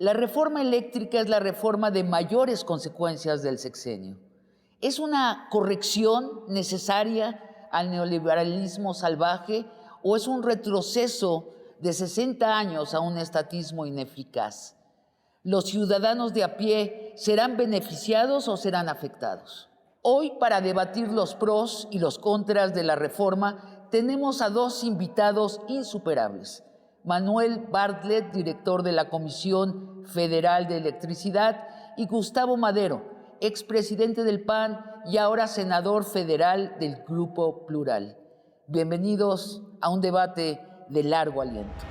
La reforma eléctrica es la reforma de mayores consecuencias del sexenio. ¿Es una corrección necesaria al neoliberalismo salvaje o es un retroceso de 60 años a un estatismo ineficaz? ¿Los ciudadanos de a pie serán beneficiados o serán afectados? Hoy, para debatir los pros y los contras de la reforma, tenemos a dos invitados insuperables. Manuel Bartlett, director de la Comisión Federal de Electricidad, y Gustavo Madero, expresidente del PAN y ahora senador federal del Grupo Plural. Bienvenidos a un debate de largo aliento.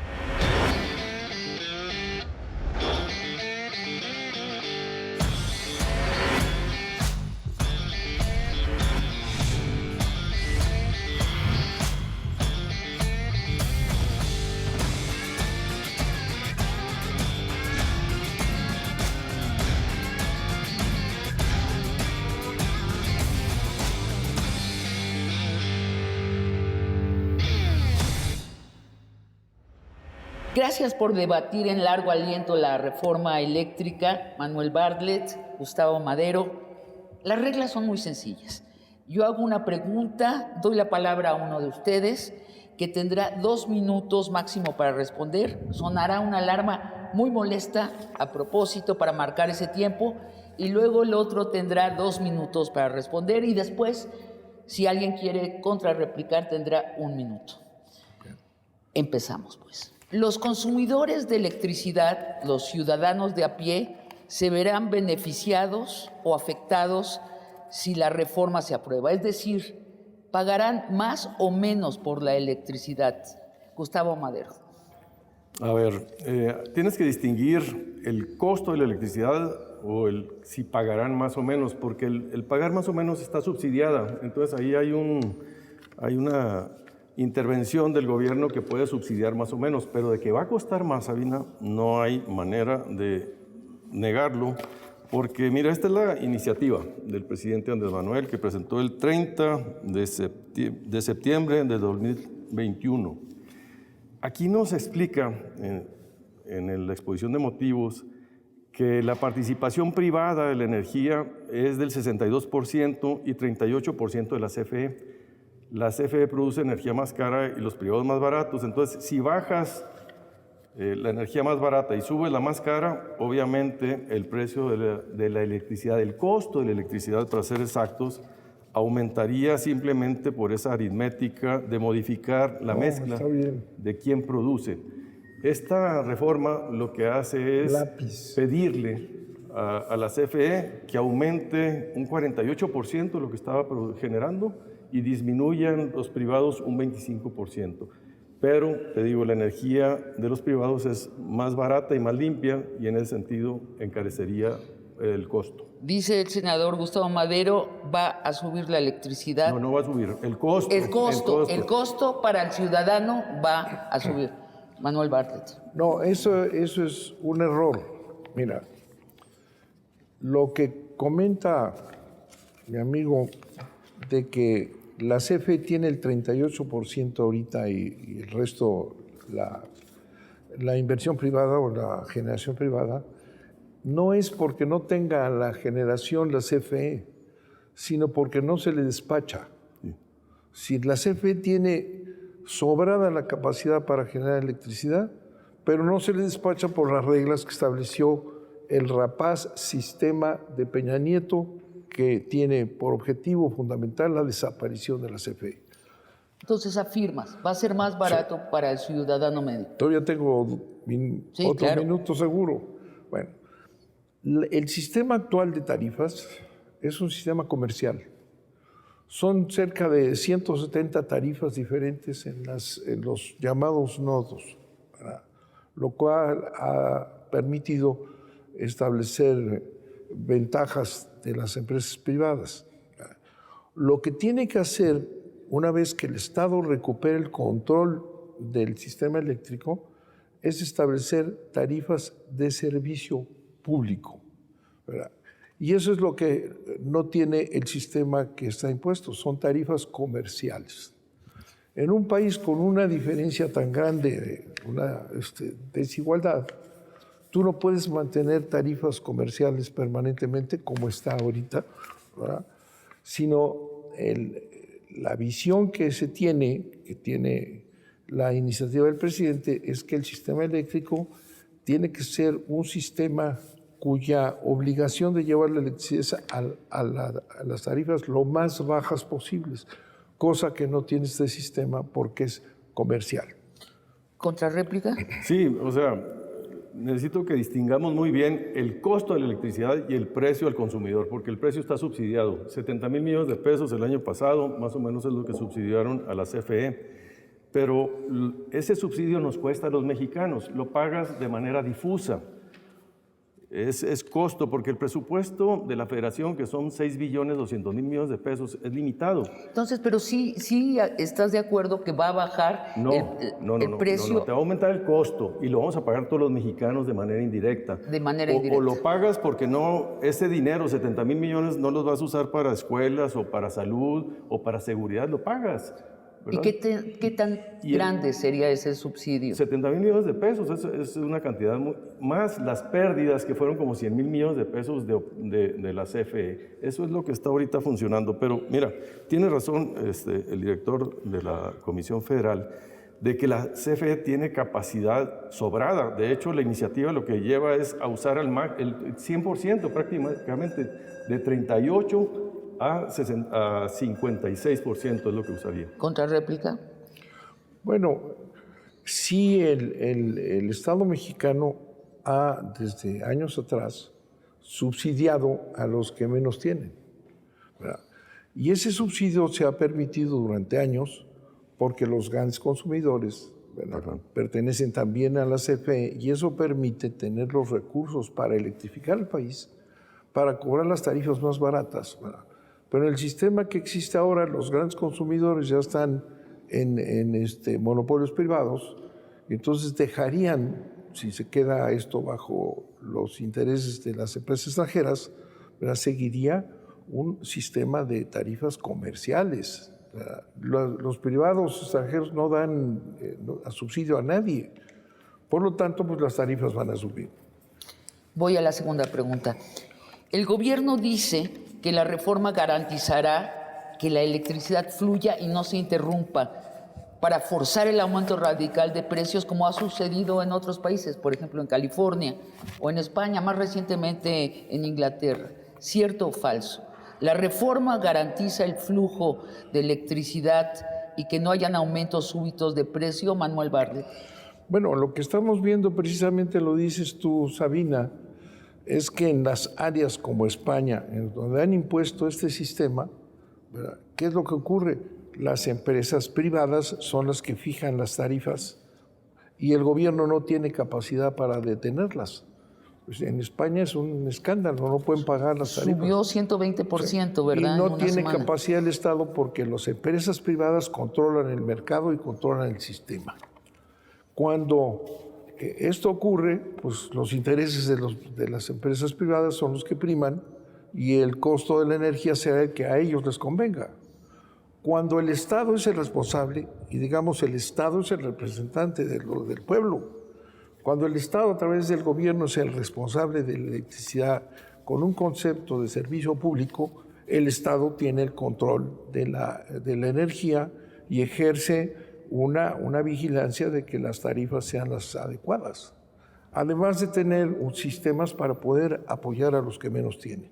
Gracias por debatir en largo aliento la reforma eléctrica, Manuel Bartlett, Gustavo Madero. Las reglas son muy sencillas. Yo hago una pregunta, doy la palabra a uno de ustedes, que tendrá 2 minutos máximo para responder. Sonará una alarma muy molesta a propósito para marcar ese tiempo, y luego el otro tendrá 2 minutos para responder, y después, si alguien quiere contrarreplicar, tendrá 1 minuto. Empezamos, pues. Los consumidores de electricidad, los ciudadanos de a pie, se verán beneficiados o afectados si la reforma se aprueba. Es decir, pagarán más o menos por la electricidad. Gustavo Madero. A ver, tienes que distinguir el costo de la electricidad o si pagarán más o menos, porque el pagar más o menos está subsidiada. Entonces ahí hay una intervención del gobierno que puede subsidiar más o menos, pero de que va a costar más, Sabina, no hay manera de negarlo, porque mira, esta es la iniciativa del presidente Andrés Manuel que presentó el 30 de septiembre de 2021. Aquí nos explica en la exposición de motivos que la participación privada de la energía es del 62% y 38% de la CFE. La CFE produce energía más cara y los privados más baratos. Entonces, si bajas la energía más barata y subes la más cara, obviamente el precio de la electricidad, el costo de la electricidad, para ser exactos, aumentaría simplemente por esa aritmética de modificar la mezcla de quién produce. Esta reforma lo que hace es pedirle a la CFE que aumente un 48% lo que estaba generando y disminuyan los privados un 25%. Pero, te digo, la energía de los privados es más barata y más limpia y en ese sentido encarecería el costo. Dice el senador Gustavo Madero, ¿va a subir la electricidad? No, no va a subir, el costo. El costo para el ciudadano va a subir. Manuel Bartlett. No, eso es un error. Mira, lo que comenta mi amigo de que la CFE tiene el 38% ahorita y el resto, la inversión privada o la generación privada, no es porque no tenga la generación la CFE, sino porque no se le despacha. Si la CFE tiene sobrada la capacidad para generar electricidad, pero no se le despacha por las reglas que estableció el rapaz sistema de Peña Nieto, que tiene por objetivo fundamental la desaparición de la CFE. Entonces afirmas, va a ser más barato para el ciudadano medio. Todavía tengo otro minuto seguro. Bueno, el sistema actual de tarifas es un sistema comercial. Son cerca de 170 tarifas diferentes en los llamados nodos, lo cual ha permitido establecer ventajas de las empresas privadas. Lo que tiene que hacer, una vez que el Estado recupere el control del sistema eléctrico, es establecer tarifas de servicio público, ¿verdad? Y eso es lo que no tiene el sistema que está impuesto, son tarifas comerciales. En un país con una diferencia tan grande, una desigualdad, Tú no puedes mantener tarifas comerciales permanentemente como está ahorita, ¿verdad? Sino la visión que tiene la iniciativa del presidente, es que el sistema eléctrico tiene que ser un sistema cuya obligación de llevar la electricidad a las tarifas lo más bajas posibles, cosa que no tiene este sistema porque es comercial. ¿Contrarréplica? Sí, o sea, necesito que distingamos muy bien el costo de la electricidad y el precio al consumidor, porque el precio está subsidiado. 70,000 millones de pesos el año pasado, más o menos es lo que subsidiaron a la CFE. Pero ese subsidio nos cuesta a los mexicanos, lo pagas de manera difusa. Es costo, porque el presupuesto de la Federación, que son 6,200,000 millones de pesos, es limitado. Entonces, pero sí estás de acuerdo que va a bajar el precio. No, te va a aumentar el costo y lo vamos a pagar todos los mexicanos de manera indirecta. De manera indirecta. O lo pagas porque ese dinero, 70,000 millones, no los vas a usar para escuelas o para salud o para seguridad, lo pagas. ¿verdad? ¿Y qué tan grande sería ese subsidio? 70,000 millones de pesos, es una cantidad más las pérdidas que fueron como 100,000 millones de pesos de la CFE. Eso es lo que está ahorita funcionando. Pero mira, tiene razón el director de la Comisión Federal de que la CFE tiene capacidad sobrada. De hecho, la iniciativa lo que lleva es a usar el 100% prácticamente, de 38% a 56% es lo que usaría. ¿Contrarréplica? Bueno, sí, el Estado mexicano ha, desde años atrás, subsidiado a los que menos tienen, ¿verdad? Y ese subsidio se ha permitido durante años porque los grandes consumidores, ¿verdad?, pertenecen también a la CFE, y eso permite tener los recursos para electrificar el país, para cobrar las tarifas más baratas, ¿verdad? Pero en el sistema que existe ahora, los grandes consumidores ya están en monopolios privados, y entonces dejarían, si se queda esto bajo los intereses de las empresas extranjeras, ¿verdad?, seguiría un sistema de tarifas comerciales. Los privados extranjeros no dan subsidio a nadie. Por lo tanto, pues las tarifas van a subir. Voy a la segunda pregunta. El gobierno dice que la reforma garantizará que la electricidad fluya y no se interrumpa para forzar el aumento radical de precios, como ha sucedido en otros países, por ejemplo en California o en España, más recientemente en Inglaterra. ¿Cierto o falso? ¿La reforma garantiza el flujo de electricidad y que no hayan aumentos súbitos de precio, Manuel Bartlett? Bueno, lo que estamos viendo, precisamente lo dices tú, Sabina, es que en las áreas como España, en donde han impuesto este sistema, ¿verdad?, ¿qué es lo que ocurre? Las empresas privadas son las que fijan las tarifas y el gobierno no tiene capacidad para detenerlas. Pues en España es un escándalo, no pueden pagar las tarifas. Subió 120%, ¿verdad? Y no tiene capacidad el Estado porque las empresas privadas controlan el mercado y controlan el sistema. Cuando esto ocurre, pues los intereses de las empresas privadas son los que priman y el costo de la energía será el que a ellos les convenga. Cuando el Estado es el responsable, y digamos el Estado es el representante del pueblo, cuando el Estado a través del gobierno es el responsable de la electricidad con un concepto de servicio público, el Estado tiene el control de la energía y ejerce una vigilancia de que las tarifas sean las adecuadas, además de tener sistemas para poder apoyar a los que menos tienen.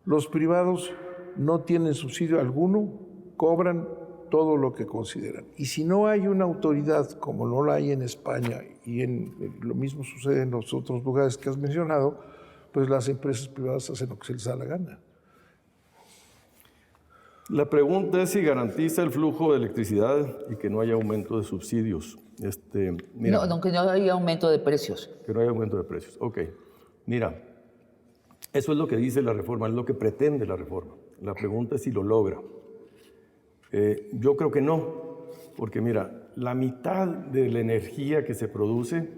Los privados no tienen subsidio alguno, cobran todo lo que consideran. Y si no hay una autoridad, como no la hay en España, y lo mismo sucede en los otros lugares que has mencionado, pues las empresas privadas hacen lo que se les da la gana. La pregunta es si garantiza el flujo de electricidad y que no haya aumento de subsidios. No, que no haya aumento de precios. Que no haya aumento de precios. Ok. Mira, eso es lo que dice la reforma, es lo que pretende la reforma. La pregunta es si lo logra. Yo creo que no, porque mira, la mitad de la energía que se produce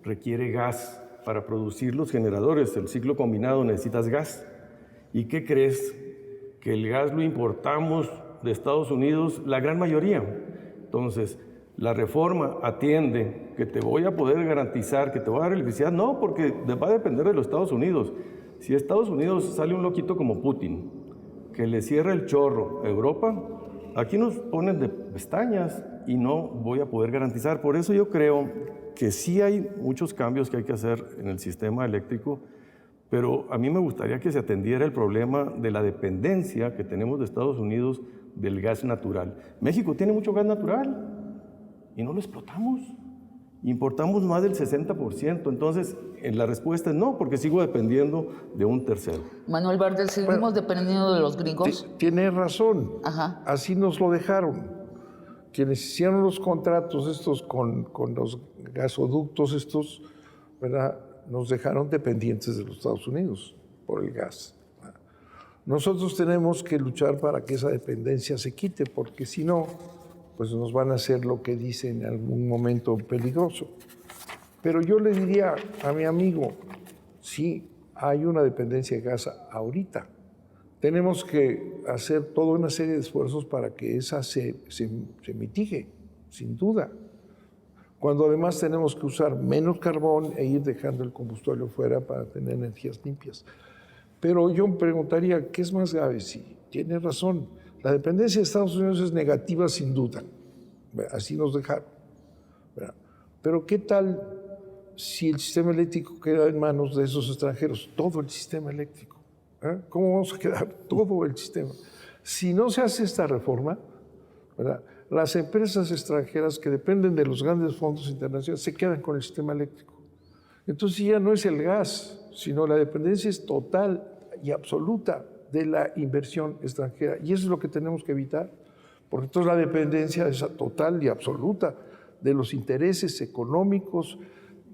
requiere gas. Para producir los generadores, el ciclo combinado, necesitas gas. ¿Y qué crees? Que el gas lo importamos de Estados Unidos, la gran mayoría. Entonces, La reforma atiende que te voy a poder garantizar que te voy a dar electricidad. No, porque va a depender de los Estados Unidos. Si Estados Unidos sale un loquito como Putin, que le cierra el chorro a Europa, aquí nos ponen de pestañas y no voy a poder garantizar. Por eso yo creo que sí hay muchos cambios que hay que hacer en el sistema eléctrico, pero a mí me gustaría que se atendiera el problema de la dependencia que tenemos de Estados Unidos del gas natural. México tiene mucho gas natural y no lo explotamos. Importamos más del 60%. Entonces, la respuesta es no, porque sigo dependiendo de un tercero. Manuel Bartlett, ¿seguimos dependiendo de los gringos? Tiene razón. Ajá. Así nos lo dejaron. Quienes hicieron los contratos estos con los gasoductos estos, ¿verdad?, nos dejaron dependientes de los Estados Unidos por el gas. Nosotros tenemos que luchar para que esa dependencia se quite, porque si no, pues nos van a hacer lo que dicen en algún momento peligroso. Pero yo le diría a mi amigo, sí, hay una dependencia de gas ahorita. Tenemos que hacer toda una serie de esfuerzos para que esa se mitigue, sin duda. Cuando además tenemos que usar menos carbón e ir dejando el combustible fuera para tener energías limpias. Pero yo me preguntaría, ¿qué es más grave? Sí, tiene razón. La dependencia de Estados Unidos es negativa sin duda. Así nos dejaron. Pero ¿qué tal si el sistema eléctrico queda en manos de esos extranjeros? Todo el sistema eléctrico. ¿Cómo vamos a quedar todo el sistema? Si no se hace esta reforma, ¿verdad?, las empresas extranjeras que dependen de los grandes fondos internacionales se quedan con el sistema eléctrico. Entonces ya no es el gas, sino la dependencia es total y absoluta de la inversión extranjera. Y eso es lo que tenemos que evitar, porque entonces la dependencia es total y absoluta de los intereses económicos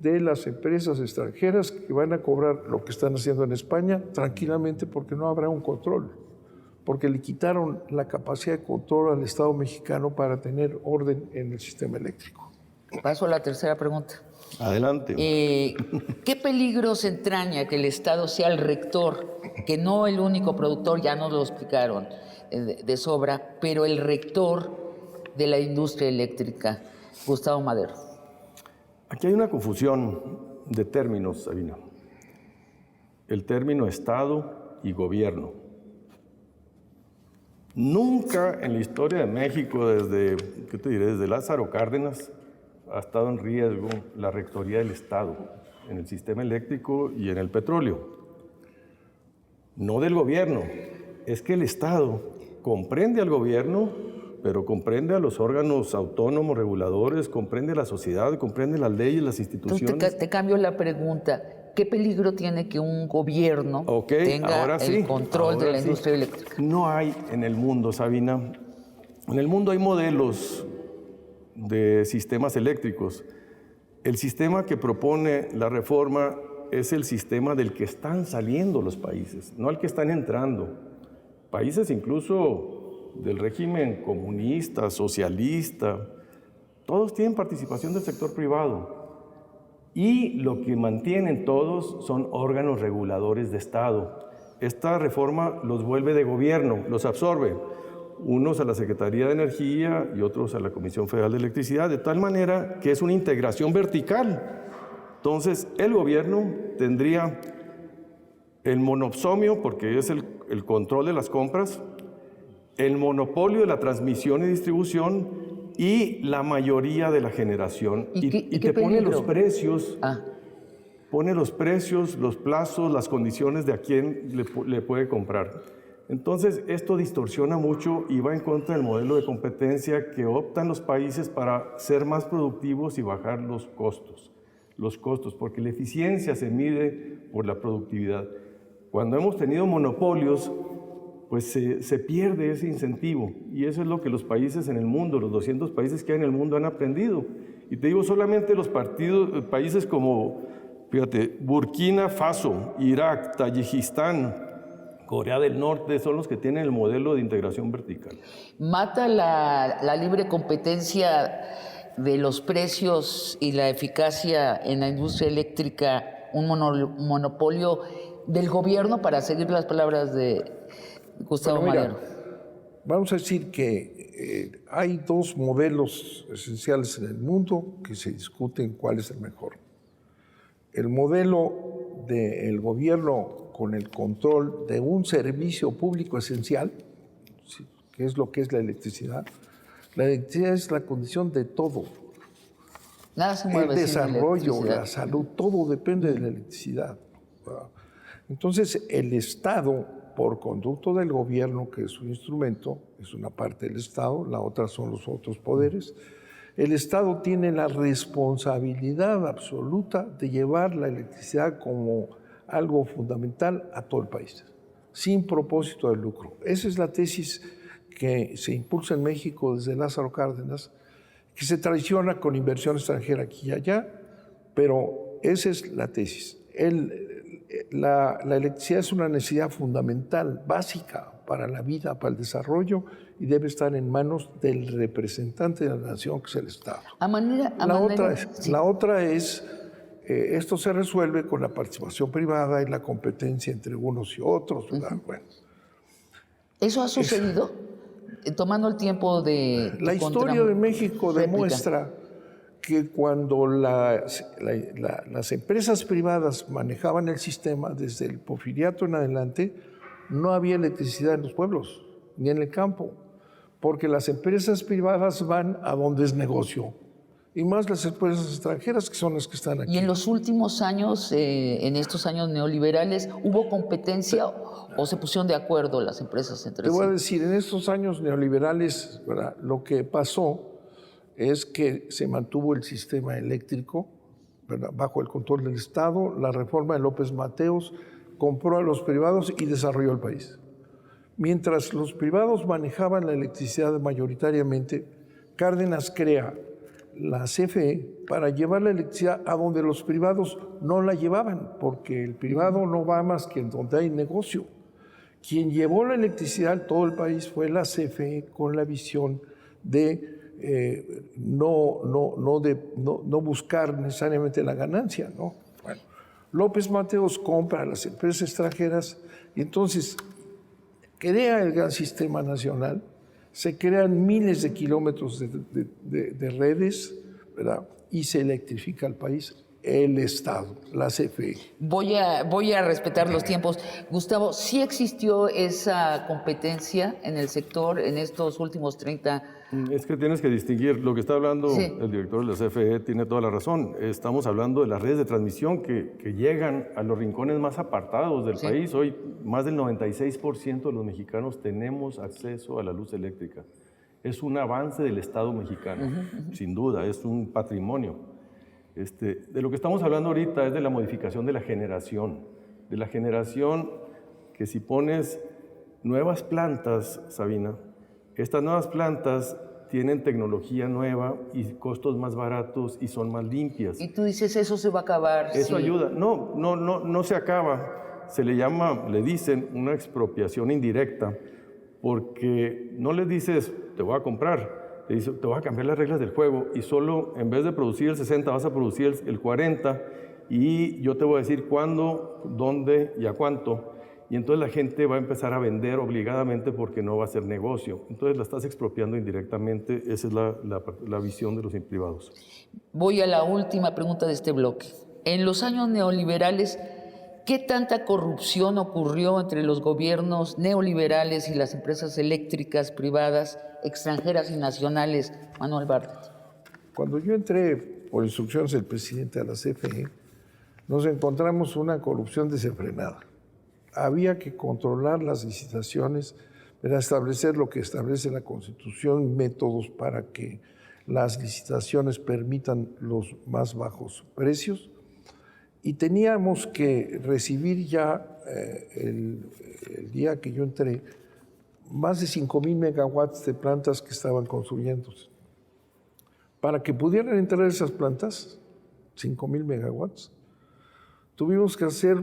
de las empresas extranjeras que van a cobrar lo que están haciendo en España tranquilamente, porque no habrá un control, porque le quitaron la capacidad de control al Estado mexicano para tener orden en el sistema eléctrico. Paso a la tercera pregunta. Adelante. ¿Qué peligros entraña que el Estado sea el rector, que no el único productor, ya nos lo explicaron de sobra, pero el rector de la industria eléctrica, Gustavo Madero? Aquí hay una confusión de términos, Sabina. El término Estado y gobierno. Nunca en la historia de México, desde Lázaro Cárdenas, ha estado en riesgo la rectoría del Estado en el sistema eléctrico y en el petróleo. No del gobierno. Es que el Estado comprende al gobierno, pero comprende a los órganos autónomos reguladores, comprende a la sociedad, comprende las leyes, las instituciones. Entonces te cambio la pregunta. ¿Qué peligro tiene que un gobierno tenga el control de la industria eléctrica? No hay en el mundo, Sabina. En el mundo hay modelos de sistemas eléctricos. El sistema que propone la reforma es el sistema del que están saliendo los países, no al que están entrando. Países incluso del régimen comunista, socialista, todos tienen participación del sector privado. Y lo que mantienen todos son órganos reguladores de Estado. Esta reforma los vuelve de gobierno, los absorbe. Unos a la Secretaría de Energía y otros a la Comisión Federal de Electricidad, de tal manera que es una integración vertical. Entonces, el gobierno tendría el monopsomio, porque es el control de las compras, el monopolio de la transmisión y distribución y la mayoría de la generación. ¿Y te pone los precios, pone los precios, los plazos, las condiciones de a quién le puede comprar. Entonces, esto distorsiona mucho y va en contra del modelo de competencia que optan los países para ser más productivos y bajar los costos, porque la eficiencia se mide por la productividad. Cuando hemos tenido monopolios, pues se pierde ese incentivo, y eso es lo que los países en el mundo, los 200 países que hay en el mundo han aprendido. Y te digo, solamente los países como, fíjate, Burkina Faso, Irak, Tayikistán, Corea del Norte, son los que tienen el modelo de integración vertical. ¿Mata la libre competencia de los precios y la eficacia en la industria eléctrica un monopolio del gobierno, para seguir las palabras de Gustavo Madero? vamos a decir que hay dos modelos esenciales en el mundo que se discuten cuál es el mejor. El modelo del gobierno con el control de un servicio público esencial, que es lo que es la electricidad. La electricidad es la condición de todo. Nada se mueve el desarrollo, sin la salud, todo depende de la electricidad. Entonces, el Estado, por conducto del gobierno, que es un instrumento, es una parte del Estado, la otra son los otros poderes, el Estado tiene la responsabilidad absoluta de llevar la electricidad como algo fundamental a todo el país, sin propósito de lucro. Esa es la tesis que se impulsa en México desde Lázaro Cárdenas, que se traiciona con inversión extranjera aquí y allá, pero esa es la tesis. La electricidad es una necesidad fundamental, básica para la vida, para el desarrollo, y debe estar en manos del representante de la nación, que es el Estado. La otra es, esto se resuelve con la participación privada y la competencia entre unos y otros. Bueno, ¿eso ha sucedido? Tomando el tiempo de la historia de México demuestra que cuando las empresas privadas manejaban el sistema, desde el Porfiriato en adelante, no había electricidad en los pueblos, ni en el campo, porque las empresas privadas van a donde es negocio, y más las empresas extranjeras, que son las que están aquí. Y en los últimos años, en estos años neoliberales, ¿hubo competencia o se pusieron de acuerdo las empresas entre sí? Te voy a decir, en estos años neoliberales, ¿verdad?, lo que pasó es que se mantuvo el sistema eléctrico, ¿verdad?, bajo el control del Estado. La reforma de López Mateos compró a los privados y desarrolló el país. Mientras los privados manejaban la electricidad mayoritariamente, Cárdenas crea la CFE para llevar la electricidad a donde los privados no la llevaban, porque el privado no va más que en donde hay negocio. Quien llevó la electricidad a todo el país fue la CFE, con la visión de no buscar necesariamente la ganancia, ¿no? Bueno, López Mateos compra a las empresas extranjeras y entonces crea el gran sistema nacional, se crean miles de kilómetros de redes, ¿verdad?, y se electrifica el país. El Estado, la CFE. Voy a respetar los tiempos. Gustavo, ¿sí existió esa competencia en el sector en estos últimos 30? Es que tienes que distinguir. Lo que está hablando el director de la CFE tiene toda la razón. Estamos hablando de las redes de transmisión que llegan a los rincones más apartados del país. Hoy más del 96% de los mexicanos tenemos acceso a la luz eléctrica. Es un avance del Estado mexicano, sin duda, es un patrimonio. De lo que estamos hablando ahorita es de la modificación de la generación que si pones nuevas plantas, Sabina, estas nuevas plantas tienen tecnología nueva y costos más baratos y son más limpias. Y tú dices, eso se va a acabar. Eso ayuda. No se acaba. Se le dicen una expropiación indirecta, porque no le dices, te voy a comprar. Te dice, te voy a cambiar las reglas del juego y solo, en vez de producir el 60, vas a producir el 40 y yo te voy a decir cuándo, dónde y a cuánto. Y entonces la gente va a empezar a vender obligadamente porque no va a ser negocio. Entonces la estás expropiando indirectamente. Esa es la visión de los privados. Voy a la última pregunta de este bloque. En los años neoliberales, ¿qué tanta corrupción ocurrió entre los gobiernos neoliberales y las empresas eléctricas privadas, extranjeras y nacionales, Manuel Bartlett? Cuando yo entré por instrucciones del presidente de la CFE, nos encontramos una corrupción desenfrenada. Había que controlar las licitaciones, para establecer lo que establece la Constitución, métodos para que las licitaciones permitan los más bajos precios. Y teníamos que recibir ya, el día que yo entré, más de 5,000 megawatts de plantas que estaban construyéndose. Para que pudieran entrar esas plantas, 5,000 megawatts, tuvimos que hacer,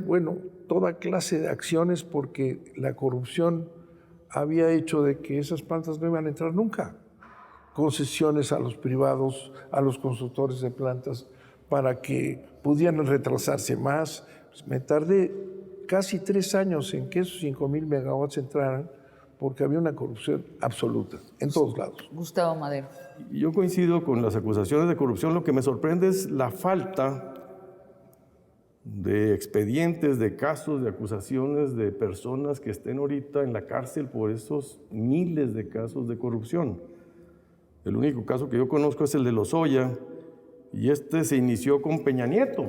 toda clase de acciones porque la corrupción había hecho de que esas plantas no iban a entrar nunca. Concesiones a los privados, a los constructores de plantas, para que pudieran retrasarse más. Pues me tardé casi 3 años en que esos 5,000 megawatts entraran, porque había una corrupción absoluta en todos lados. Gustavo Madero. Yo coincido con las acusaciones de corrupción. Lo que me sorprende es la falta de expedientes, de casos, de acusaciones de personas que estén ahorita en la cárcel por esos miles de casos de corrupción. El único caso que yo conozco es el de Lozoya, y este se inició con Peña Nieto.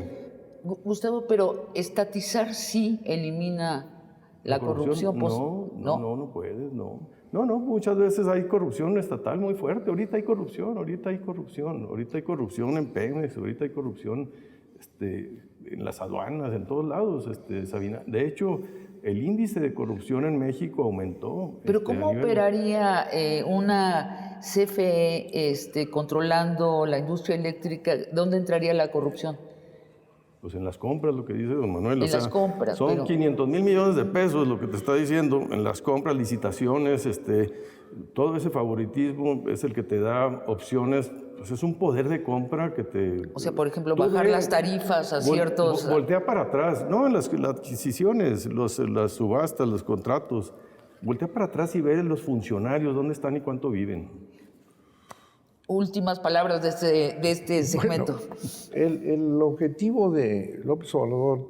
Gustavo, pero estatizar sí elimina la corrupción. Pues, no puedes, no. No, muchas veces hay corrupción estatal muy fuerte. Ahorita hay corrupción en Pemex, ahorita hay corrupción en las aduanas, en todos lados, Sabina. De hecho, el índice de corrupción en México aumentó. Pero ¿cómo operaría una CFE controlando la industria eléctrica? ¿Dónde entraría la corrupción? Pues en las compras, lo que dice don Manuel. En las compras. Son 500,000 millones de pesos lo que te está diciendo, en las compras, licitaciones, todo ese favoritismo es el que te da opciones. Pues es un poder de compra que te... O sea, por ejemplo, bajar las tarifas a ciertos... Voltea para atrás, no, en las adquisiciones, las subastas, los contratos. Voltea para atrás y ve los funcionarios, dónde están y cuánto viven. Últimas palabras de este segmento. Bueno, el objetivo de López Obrador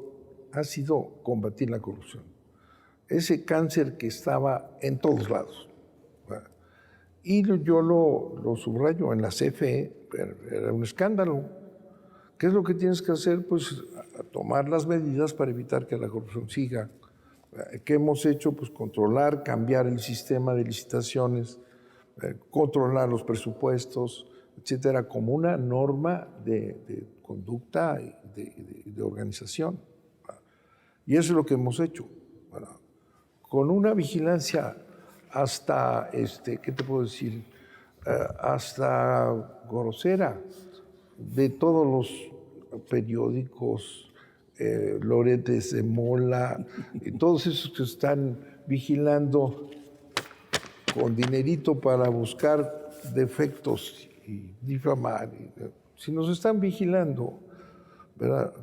ha sido combatir la corrupción. Ese cáncer que estaba en todos lados. Y yo lo subrayo en la CFE, era un escándalo. ¿Qué es lo que tienes que hacer? Pues tomar las medidas para evitar que la corrupción siga. ¿Qué hemos hecho? Pues controlar, cambiar el sistema de licitaciones, controlar los presupuestos, etcétera, como una norma de conducta y de organización. Y eso es lo que hemos hecho. Con una vigilancia hasta, ¿qué te puedo decir? Hasta grosera de todos los periódicos, Loretes de Mola, y todos esos que están vigilando con dinerito para buscar defectos y difamar. Si nos están vigilando, ¿verdad?,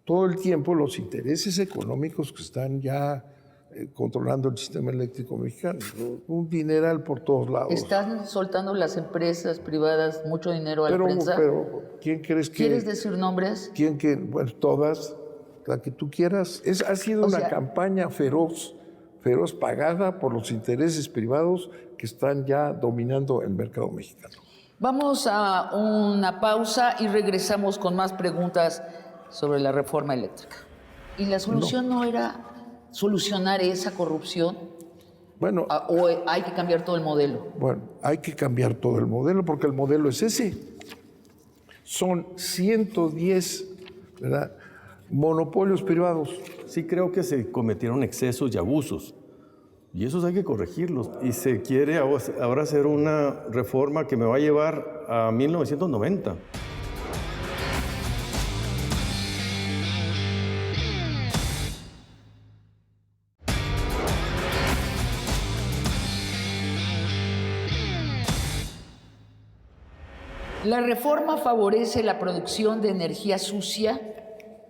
todo el tiempo, los intereses económicos que están ya controlando el sistema eléctrico mexicano, un dineral por todos lados. ¿Están soltando las empresas privadas mucho dinero a la prensa? Pero, ¿quién crees que...? ¿Quieres decir nombres? Bueno, todas, la que tú quieras. Ha sido una campaña feroz pagada por los intereses privados que están ya dominando el mercado mexicano. Vamos a una pausa y regresamos con más preguntas sobre la reforma eléctrica. ¿Y la solución no era solucionar esa corrupción? Bueno, ¿O hay que cambiar todo el modelo? Bueno, hay que cambiar todo el modelo porque el modelo es ese. Son 110, ¿verdad?, monopolios privados. Sí, creo que se cometieron excesos y abusos, y esos hay que corregirlos. Y se quiere ahora hacer una reforma que me va a llevar a 1990. La reforma favorece la producción de energía sucia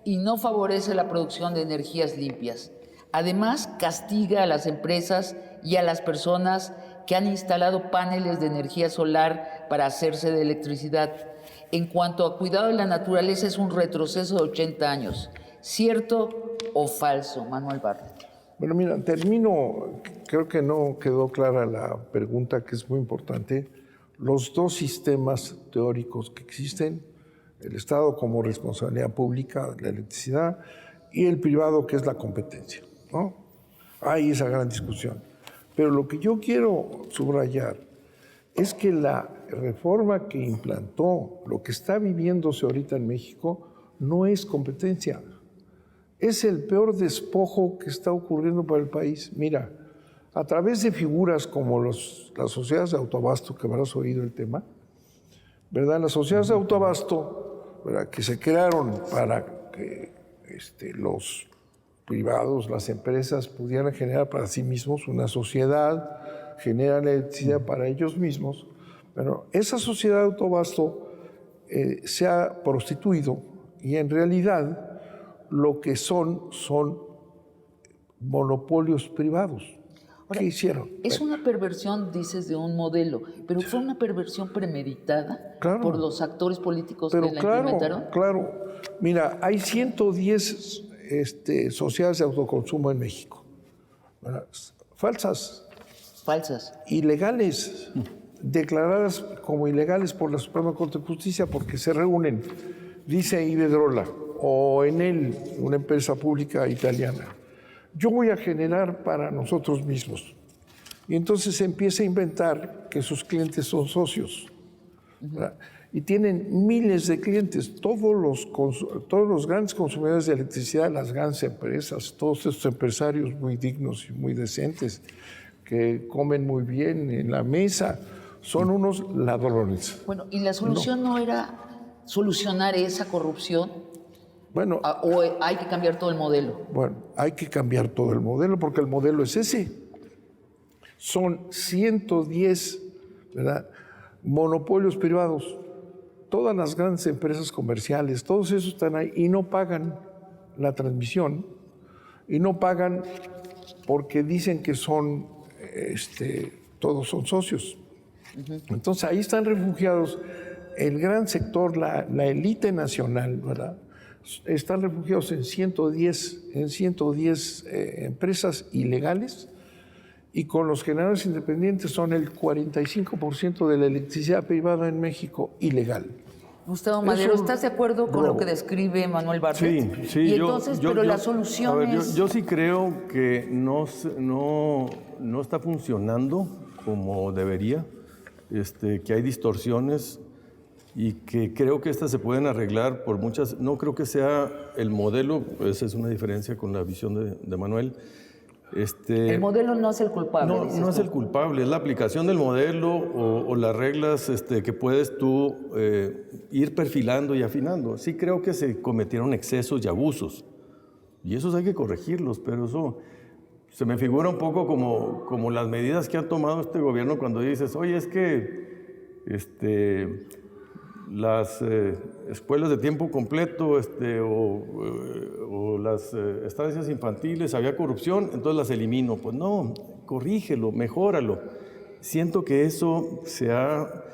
y no favorece la producción de energías limpias. Además, castiga a las empresas y a las personas que han instalado paneles de energía solar para hacerse de electricidad. En cuanto a cuidado de la naturaleza, es un retroceso de 80 años. ¿Cierto o falso, Manuel Bartlett? Bueno, mira, termino, creo que no quedó clara la pregunta, que es muy importante. Los dos sistemas teóricos que existen, el Estado como responsabilidad pública de la electricidad y el privado, que es la competencia, ¿no? Hay esa gran discusión. Pero lo que yo quiero subrayar es que la reforma que implantó, lo que está viviéndose ahorita en México, no es competencia. Es el peor despojo que está ocurriendo para el país. Mira, a través de figuras como las sociedades de autoabasto, que habrás oído el tema, ¿verdad? Las sociedades de autoabasto, ¿verdad?, que se crearon para que los privados, las empresas, pudieran generar para sí mismos una sociedad, generan electricidad para ellos mismos. Bueno, esa sociedad de autoabasto se ha prostituido y en realidad lo que son monopolios privados. ¿Qué hicieron? Es una perversión, dices, de un modelo, pero fue una perversión premeditada por los actores políticos que la implementaron. Claro. Mira, hay 110 sociedades de autoconsumo en México. Falsas. Ilegales. Declaradas como ilegales por la Suprema Corte de Justicia porque se reúnen, dice Iberdrola, o Enel, una empresa pública italiana. Yo voy a generar para nosotros mismos. Y entonces se empieza a inventar que sus clientes son socios. Y tienen miles de clientes. Todos los grandes consumidores de electricidad, las grandes empresas, todos estos empresarios muy dignos y muy decentes, que comen muy bien en la mesa, son unos ladrones. Bueno, ¿y la solución no era solucionar esa corrupción? Bueno, ¿O hay que cambiar todo el modelo? Bueno, hay que cambiar todo el modelo porque el modelo es ese. Son 110, ¿verdad?, monopolios privados. Todas las grandes empresas comerciales, todos esos están ahí y no pagan la transmisión y no pagan porque dicen que son, todos son socios. Entonces ahí están refugiados el gran sector, la élite nacional, ¿verdad? Están refugiados en 110 empresas ilegales y con los generadores independientes son el 45% de la electricidad privada en México ilegal. Gustavo Madero, ¿estás de acuerdo con lo que describe Manuel Bartlett? Sí. Y entonces, la solución es... Yo sí creo que no está funcionando como debería, que hay distorsiones y que creo que estas se pueden arreglar por muchas... No creo que sea el modelo, esa es una diferencia con la visión de Manuel. El modelo no es el culpable. No es el culpable, es la aplicación del modelo o las reglas que puedes tú ir perfilando y afinando. Sí creo que se cometieron excesos y abusos, y esos hay que corregirlos, pero eso se me figura un poco como las medidas que ha tomado este gobierno cuando dices, oye, es que las escuelas de tiempo completo o las estancias infantiles, había corrupción, entonces las elimino. Pues no, corrígelo, mejóralo. Siento que eso se ha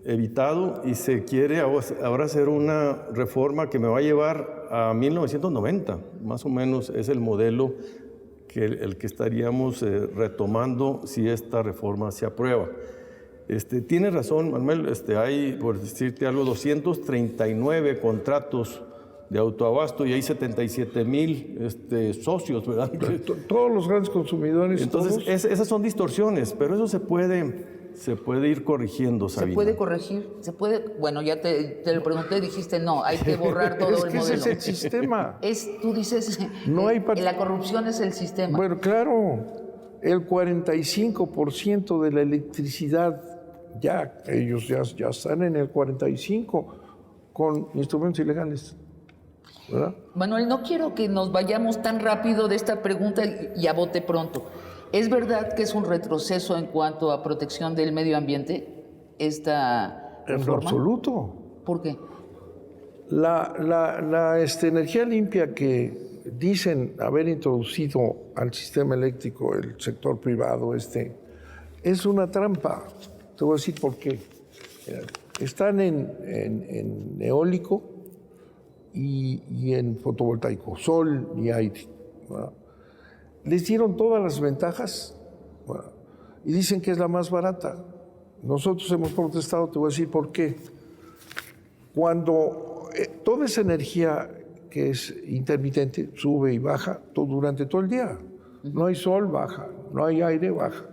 evitado y se quiere ahora hacer una reforma que me va a llevar a 1990, más o menos es el modelo el que estaríamos retomando si esta reforma se aprueba. Tiene razón, Manuel, hay, por decirte algo, 239 contratos de autoabasto y hay 77,000 socios, ¿verdad? Todos los grandes consumidores. Entonces, esas son distorsiones, pero eso se puede ir corrigiendo, Sabina. ¿Se puede corregir? Bueno, ya te lo pregunté, dijiste no, hay que borrar todo el modelo. Ese es el sistema. Tú dices, la corrupción es el sistema. Bueno, claro, el 45% de la electricidad, ellos ya están en el 45% con instrumentos ilegales, ¿verdad? Manuel, no quiero que nos vayamos tan rápido de esta pregunta y a bote pronto. ¿Es verdad que es un retroceso en cuanto a protección del medio ambiente esta reforma? En absoluto. ¿Por qué? La energía limpia que dicen haber introducido al sistema eléctrico el sector privado es una trampa. Te voy a decir por qué. Están en eólico y en fotovoltaico, sol y aire, ¿verdad? Les dieron todas las ventajas, ¿verdad?, y dicen que es la más barata. Nosotros hemos protestado, te voy a decir por qué. Cuando toda esa energía que es intermitente sube y baja durante todo el día. No hay sol, baja. No hay aire, baja.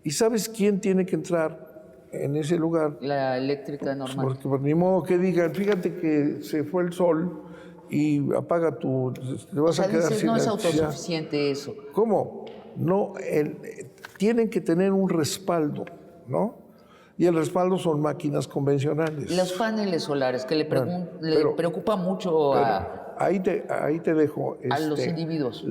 ¿Y sabes quién tiene que entrar en ese lugar? La eléctrica normal. Porque por ni modo que digan, fíjate que se fue el sol y apaga te vas a quedar sin no es electricidad. autosuficiente eso. ¿Cómo? No, tienen que tener un respaldo, ¿no? Y el respaldo son máquinas convencionales. Los paneles solares, que le preocupa mucho ahí te dejo. A los individuos.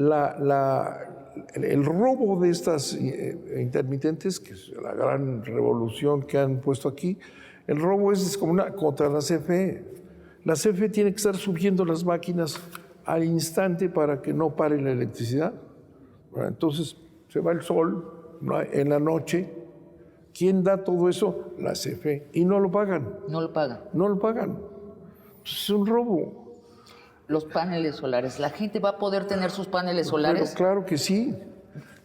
El robo de estas intermitentes, que es la gran revolución que han puesto aquí, el robo es como contra la CFE. La CFE tiene que estar subiendo las máquinas al instante para que no pare la electricidad. Bueno, entonces se va el sol en la noche. ¿Quién da todo eso? La CFE. Y no lo pagan. No lo pagan. No lo pagan. Es un robo. Los paneles solares. ¿La gente va a poder tener sus paneles solares? Pero claro que sí.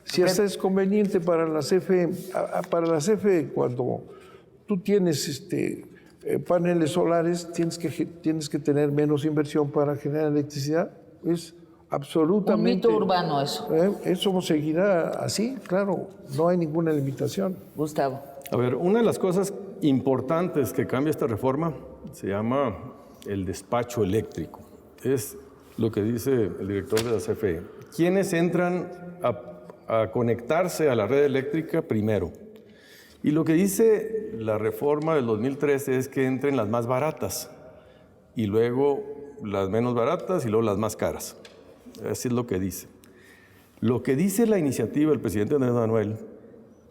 Si hasta es conveniente para la CFE. Para la CFE, cuando tú tienes paneles solares, tienes que tener menos inversión para generar electricidad. Es absolutamente... Un mito urbano eso. Eso seguirá así, claro. No hay ninguna limitación. Gustavo. A ver, una de las cosas importantes que cambia esta reforma se llama el despacho eléctrico. Es lo que dice el director de la CFE. ¿Quiénes entran a conectarse a la red eléctrica primero? Y lo que dice la reforma del 2013 es que entren las más baratas y luego las menos baratas y luego las más caras. Así es lo que dice. Lo que dice la iniciativa del presidente Andrés Manuel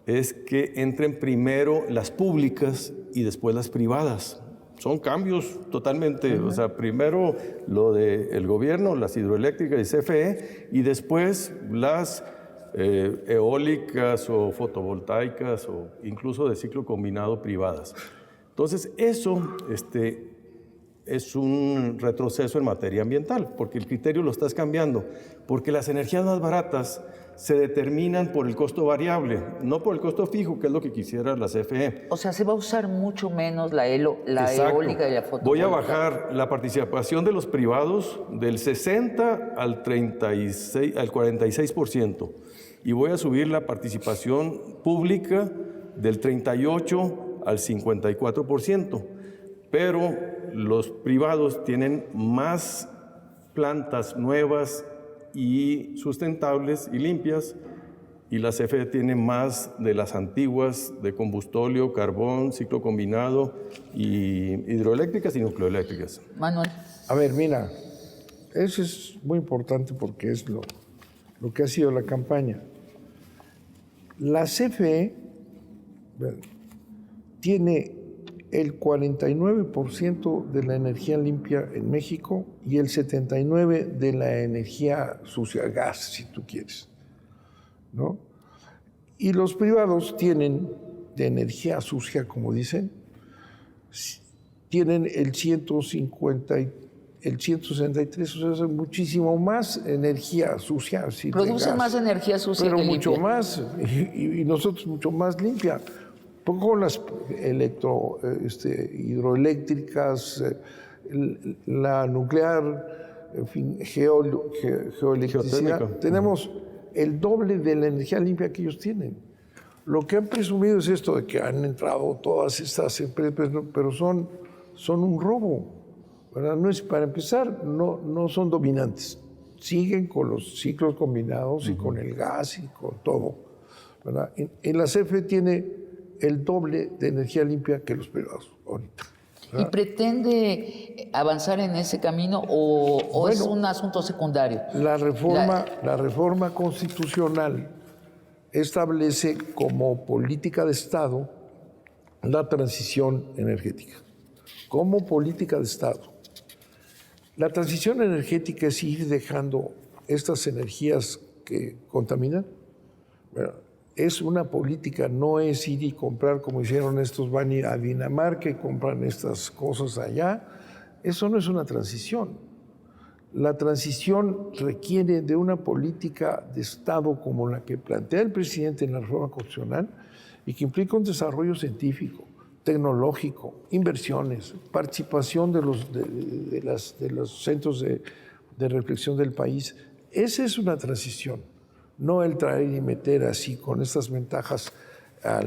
es que entren primero las públicas y después las privadas. Son cambios totalmente, o sea, primero lo del gobierno, las hidroeléctricas y CFE, y después las eólicas o fotovoltaicas o incluso de ciclo combinado privadas. Entonces, eso es un retroceso en materia ambiental, porque el criterio lo estás cambiando, porque las energías más baratas se determinan por el costo variable, no por el costo fijo, que es lo que quisiera la CFE. O sea, se va a usar mucho menos la eólica y la fotovoltaica. Voy a bajar la participación de los privados del 60 al 46%, y voy a subir la participación pública del 38 al 54%, pero los privados tienen más plantas nuevas y sustentables y limpias, y la CFE tiene más de las antiguas de combustóleo, carbón, ciclo combinado, y hidroeléctricas y nucleoeléctricas. Manuel. A ver, mira, eso es muy importante porque es lo que ha sido la campaña. La CFE tiene el 49% de la energía limpia en México y el 79% de la energía sucia, gas, si tú quieres, ¿no? Y los privados tienen, de energía sucia, como dicen, tienen el 163, o sea, es muchísimo más energía sucia. Sí, producen más energía sucia pero que mucho limpia. Más, y nosotros mucho más limpia. Con las hidroeléctricas, la nuclear, en fin, geoelectricidad, tenemos el doble de la energía limpia que ellos tienen. Lo que han presumido es esto de que han entrado todas estas empresas, pero son un robo, ¿verdad? No es, para empezar, no son dominantes. Siguen con los ciclos combinados y con el gas y con todo, ¿verdad? En la CFE tiene el doble de energía limpia que los privados ahorita. ¿Y pretende avanzar en ese camino o es un asunto secundario? La reforma constitucional establece como política de Estado la transición energética. Como política de Estado. La transición energética es ir dejando estas energías que contaminan. Bueno, es una política, no es ir y comprar como hicieron estos, van a ir a Dinamarca y compran estas cosas allá. Eso no es una transición. La transición requiere de una política de Estado como la que plantea el presidente en la reforma constitucional y que implica un desarrollo científico, tecnológico, inversiones, participación de los centros de reflexión del país. Esa es una transición. No el traer y meter así con estas ventajas a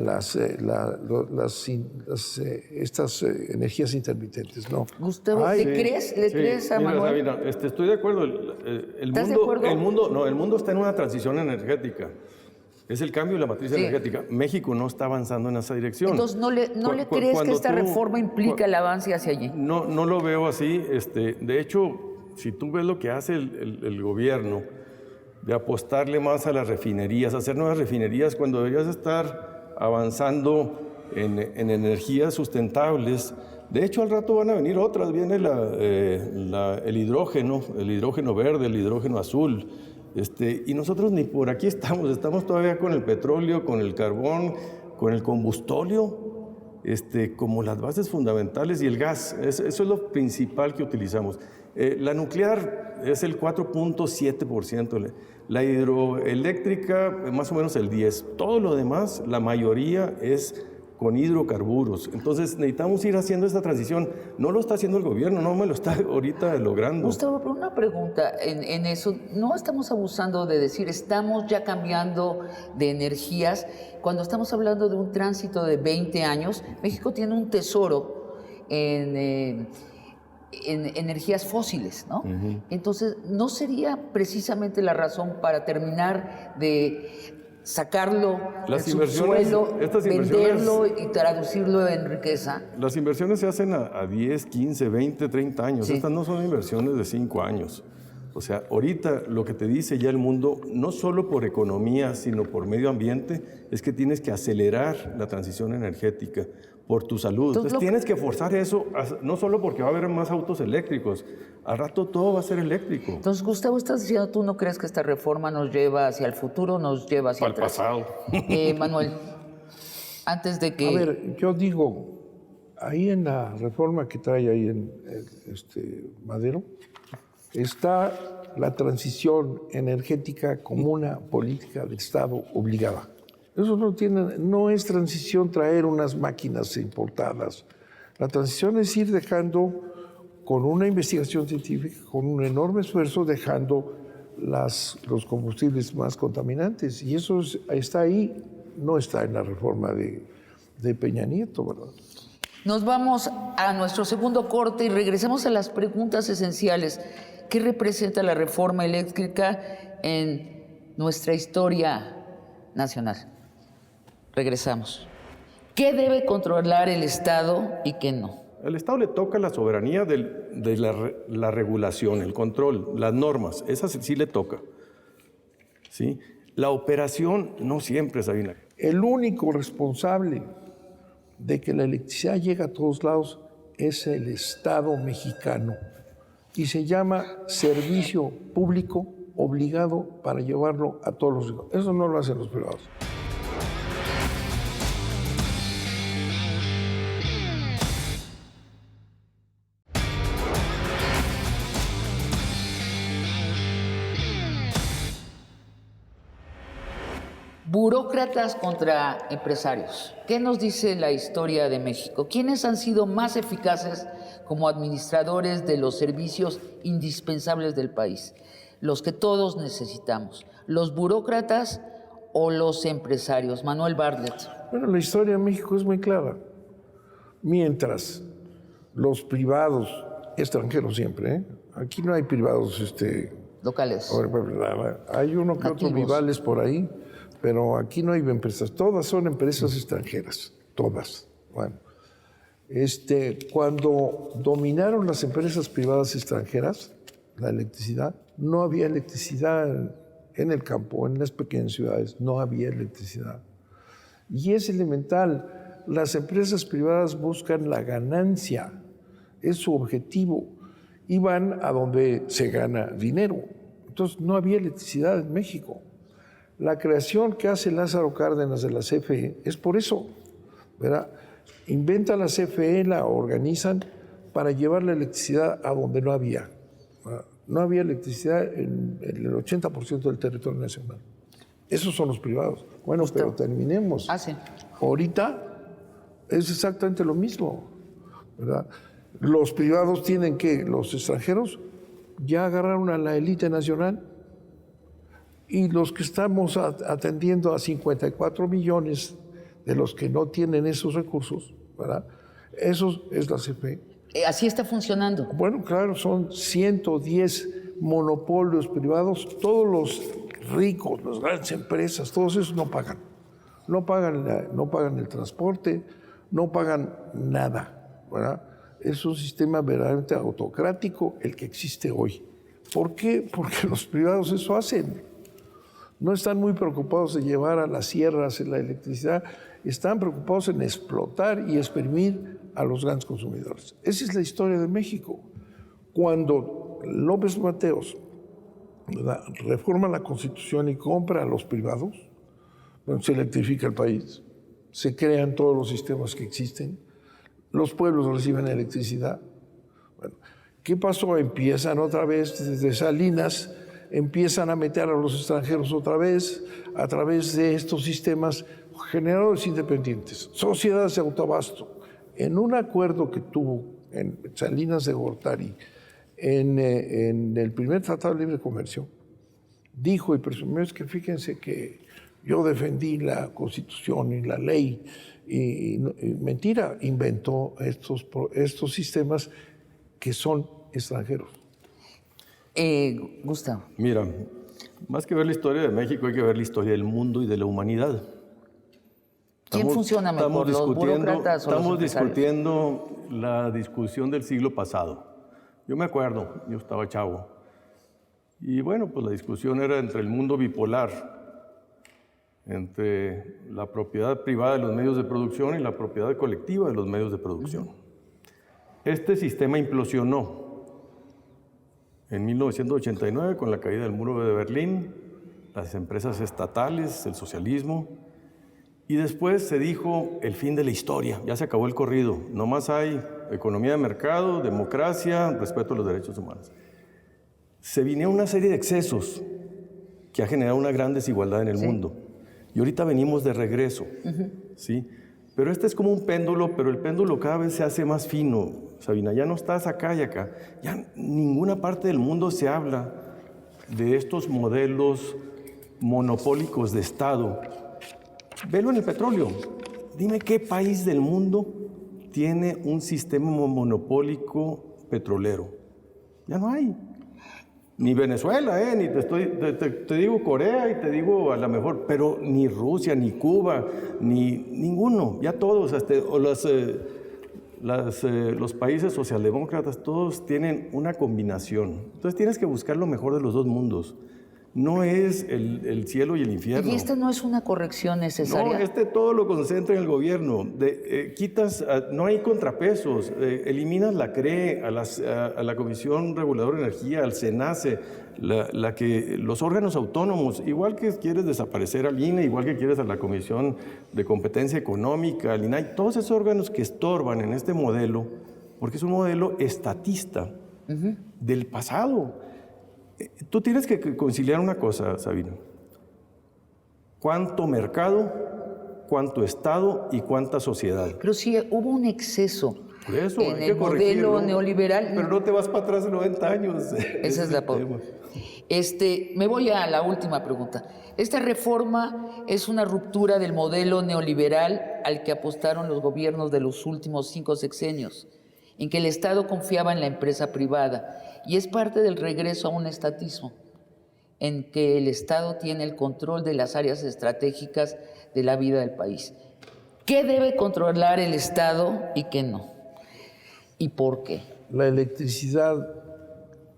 estas energías intermitentes, no. Gustavo, ¿le crees a Manuel? Mira, estoy de acuerdo. ¿Estás de acuerdo? El mundo está en una transición energética. Es el cambio de la matriz energética. México no está avanzando en esa dirección. Entonces, ¿no le crees que esta reforma implica el avance hacia allí? No lo veo así. De hecho, si tú ves lo que hace el gobierno, de apostarle más a las refinerías, hacer nuevas refinerías, cuando deberías estar avanzando en energías sustentables De hecho, al rato van a venir otras. Viene el hidrógeno verde, el hidrógeno azul. Y nosotros ni por aquí estamos todavía con el petróleo, con el carbón, con el combustóleo, como las bases fundamentales y el gas. Eso es lo principal que utilizamos. La nuclear es el 4.7%, la hidroeléctrica más o menos el 10%. Todo lo demás, la mayoría es con hidrocarburos. Entonces necesitamos ir haciendo esta transición. No lo está haciendo el gobierno, no me lo está ahorita logrando. Gustavo, pero una pregunta en eso. ¿No estamos abusando de decir estamos ya cambiando de energías? Cuando estamos hablando de un tránsito de 20 años, México tiene un tesoro en energías fósiles, ¿no? Entonces, ¿no sería precisamente la razón para terminar de sacarlo del subsuelo, venderlo y traducirlo en riqueza? Las inversiones se hacen a 10, 15, 20, 30 años. Sí. Estas no son inversiones de 5 años. O sea, ahorita lo que te dice ya el mundo, no solo por economía, sino por medio ambiente, es que tienes que acelerar la transición energética por tu salud. Entonces tienes que forzar eso, no solo porque va a haber más autos eléctricos, al rato todo va a ser eléctrico. Entonces, Gustavo, estás diciendo, ¿tú no crees que esta reforma nos lleva hacia el futuro, nos lleva hacia atrás? Al pasado. Manuel, antes de que... A ver, yo digo, ahí en la reforma que trae ahí en Madero, está la transición energética como una política de Estado obligada. Eso no es transición traer unas máquinas importadas. La transición es ir dejando, con una investigación científica, con un enorme esfuerzo, dejando los combustibles más contaminantes. Y eso está ahí, no está en la reforma de Peña Nieto, ¿verdad? Nos vamos a nuestro segundo corte y regresamos a las preguntas esenciales. ¿Qué representa la reforma eléctrica en nuestra historia nacional? Regresamos. ¿Qué debe controlar el Estado y qué no? Al Estado le toca la soberanía de la regulación, el control, las normas. Esas sí le toca. ¿Sí? La operación no siempre, Sabina. El único responsable de que la electricidad llegue a todos lados es el Estado mexicano. Y se llama servicio público obligado para llevarlo a todos los... Eso no lo hacen los privados. Burócratas contra empresarios. ¿Qué nos dice la historia de México? ¿Quiénes han sido más eficaces como administradores de los servicios indispensables del país? Los que todos necesitamos. ¿Los burócratas o los empresarios? Manuel Bartlett. Bueno, la historia de México es muy clara. Mientras los privados, extranjeros siempre, aquí no hay privados locales. Hay uno que otro Vivales por ahí, pero aquí no hay empresas. Todas son empresas extranjeras, todas. Bueno, cuando dominaron las empresas privadas extranjeras, la electricidad, no había electricidad en el campo, en las pequeñas ciudades, no había electricidad. Y es elemental, las empresas privadas buscan la ganancia, es su objetivo, y van a donde se gana dinero. Entonces no había electricidad en México. La creación que hace Lázaro Cárdenas de la CFE es por eso, ¿verdad? Inventa la CFE, la organizan para llevar la electricidad a donde no había. No había electricidad en el 80% del territorio nacional. Esos son los privados. Bueno, pero terminemos. Sí. Ahorita es exactamente lo mismo, ¿verdad? Los privados tienen que, los extranjeros ya agarraron a la élite nacional y los que estamos atendiendo a 54 millones de los que no tienen esos recursos, ¿verdad? Eso es la CFE. Así está funcionando. Bueno, claro, son 110 monopolios privados, todos los ricos, las grandes empresas, todos esos no pagan. No pagan el transporte, no pagan nada, ¿verdad? Es un sistema verdaderamente autocrático el que existe hoy. ¿Por qué? Porque los privados eso hacen. No están muy preocupados de llevar a las sierras la electricidad, están preocupados en explotar y exprimir a los grandes consumidores. Esa es la historia de México. Cuando López Mateos, ¿verdad?, reforma la Constitución y compra a los privados, bueno, se electrifica el país, se crean todos los sistemas que existen, los pueblos reciben electricidad. Bueno, ¿qué pasó? Empiezan otra vez desde Salinas, empiezan a meter a los extranjeros otra vez a través de estos sistemas generadores independientes, sociedades de autoabasto. En un acuerdo que tuvo en Salinas de Gortari, en el primer Tratado de Libre Comercio, dijo y presumió, es que fíjense que yo defendí la Constitución y la ley, y mentira, inventó estos sistemas que son extranjeros. Gustavo. Mira, más que ver la historia de México, hay que ver la historia del mundo y de la humanidad. ¿Quién funciona mejor, los burócratas o los Estamos empresarios? discutiendo la discusión del siglo pasado. Yo me acuerdo, yo estaba chavo. Y bueno, pues la discusión era entre el mundo bipolar, entre la propiedad privada de los medios de producción y la propiedad colectiva de los medios de producción. Este sistema implosionó en 1989 con la caída del muro de Berlín, las empresas estatales, el socialismo, y después se dijo el fin de la historia, ya se acabó el corrido, no más hay economía de mercado, democracia, respeto a los derechos humanos. Se vinieron una serie de excesos que ha generado una gran desigualdad en el mundo. Y ahorita venimos de regreso, ¿sí? Pero este es como un péndulo, pero el péndulo cada vez se hace más fino, Sabina. Ya no estás acá y acá. Ya en ninguna parte del mundo se habla de estos modelos monopólicos de Estado. Velo en el petróleo. Dime qué país del mundo tiene un sistema monopólico petrolero. Ya no hay. Ni Venezuela, ni te digo Corea y te digo a lo mejor, pero ni Rusia, ni Cuba, ni ninguno, ya todos, los países socialdemócratas, todos tienen una combinación. Entonces tienes que buscar lo mejor de los dos mundos. No es el cielo y el infierno. ¿Y esta no es una corrección necesaria? No, todo lo concentra en el gobierno. No hay contrapesos, eliminas la CRE, a la Comisión Reguladora de Energía, al SENACE, los órganos autónomos, igual que quieres desaparecer al INE, igual que quieres a la Comisión de Competencia Económica, al INAI, todos esos órganos que estorban en este modelo, porque es un modelo estatista del pasado. Tú tienes que conciliar una cosa, Sabina. ¿Cuánto mercado, cuánto Estado y cuánta sociedad? Pero sí hubo un exceso Por eso, en hay que el modelo corregirlo, neoliberal. Pero no te vas para atrás de 90 años. Esa es la tema. Me voy a la última pregunta. ¿Esta reforma es una ruptura del modelo neoliberal al que apostaron los gobiernos de los últimos 5 sexenios, en que el Estado confiaba en la empresa privada, y es parte del regreso a un estatismo, en que el Estado tiene el control de las áreas estratégicas de la vida del país? ¿Qué debe controlar el Estado y qué no? ¿Y por qué? La electricidad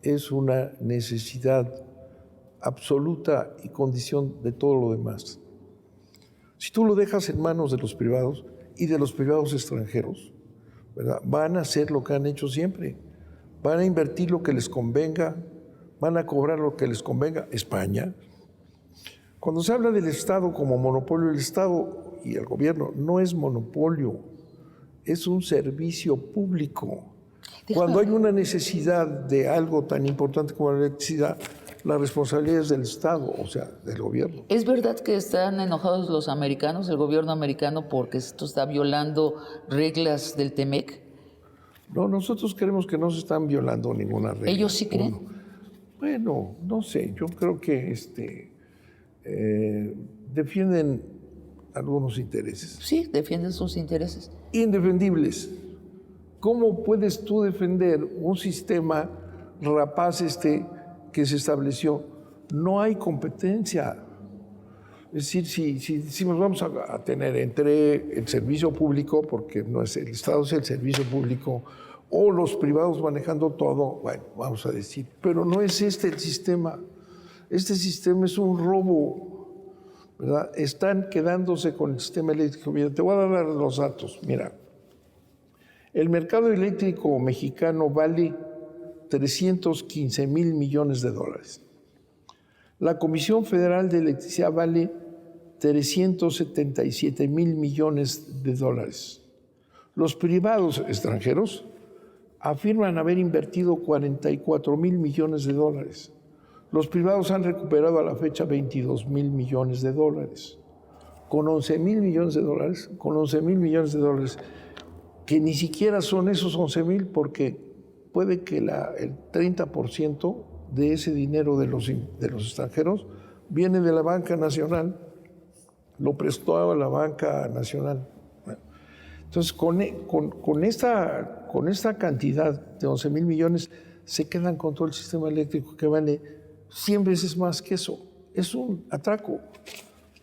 es una necesidad absoluta y condición de todo lo demás. Si tú lo dejas en manos de los privados y de los privados extranjeros, ¿verdad?, van a hacer lo que han hecho siempre. Van a invertir lo que les convenga, van a cobrar lo que les convenga. España. Cuando se habla del Estado como monopolio, el Estado y el gobierno no es monopolio, es un servicio público. Cuando hay una necesidad de algo tan importante como la electricidad, la responsabilidad es del Estado, o sea, del gobierno. ¿Es verdad que están enojados los americanos, el gobierno americano, porque esto está violando reglas del TEMEC? No, nosotros creemos que no se están violando ninguna regla. ¿Ellos sí creen? Bueno, no sé, yo creo que defienden algunos intereses. Sí, defienden sus intereses. Indefendibles. ¿Cómo puedes tú defender un sistema rapaz que se estableció? No hay competencia. Es decir, si decimos vamos a tener entre el servicio público, porque no es el Estado, es el servicio público, o los privados manejando todo, bueno, vamos a decir, pero no es el sistema. Este sistema es un robo, ¿verdad? Están quedándose con el sistema eléctrico. Mira, te voy a dar los datos. Mira, El mercado eléctrico mexicano vale 315,000 millones de dólares. La Comisión Federal de Electricidad vale 377,000 millones de dólares. Los privados extranjeros afirman haber invertido 44,000 millones de dólares. Los privados han recuperado a la fecha 22,000 millones de dólares. Con 11,000 millones de dólares, que ni siquiera son esos 11,000, porque puede que el 30% de ese dinero de los extranjeros viene de la banca nacional, lo prestó a la banca nacional. Bueno, entonces, con esta cantidad de 11,000 millones, se quedan con todo el sistema eléctrico, que vale 100 veces más que eso. Es un atraco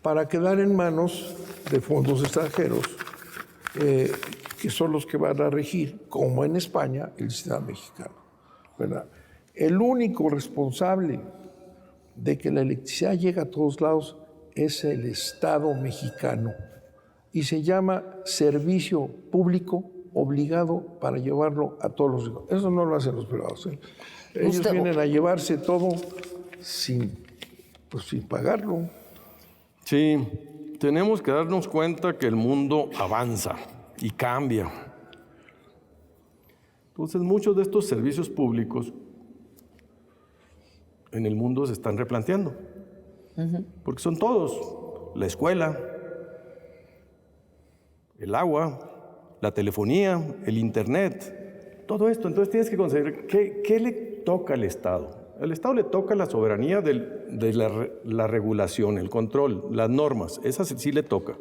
para quedar en manos de fondos extranjeros, que son los que van a regir, como en España, el sistema mexicano, ¿verdad? El único responsable de que la electricidad llegue a todos lados es el Estado mexicano, y se llama servicio público obligado para llevarlo a todos los... Eso no lo hacen los privados, ¿eh? Ellos vienen a llevarse todo sin pagarlo. Sí, tenemos que darnos cuenta que el mundo avanza y cambia. Entonces, muchos de estos servicios públicos en el mundo se están replanteando. Porque son todos: la escuela, el agua, la telefonía, el internet, todo esto. Entonces tienes que considerar qué le toca al Estado. Al Estado le toca la soberanía de la regulación, el control, las normas. Esas sí le toca,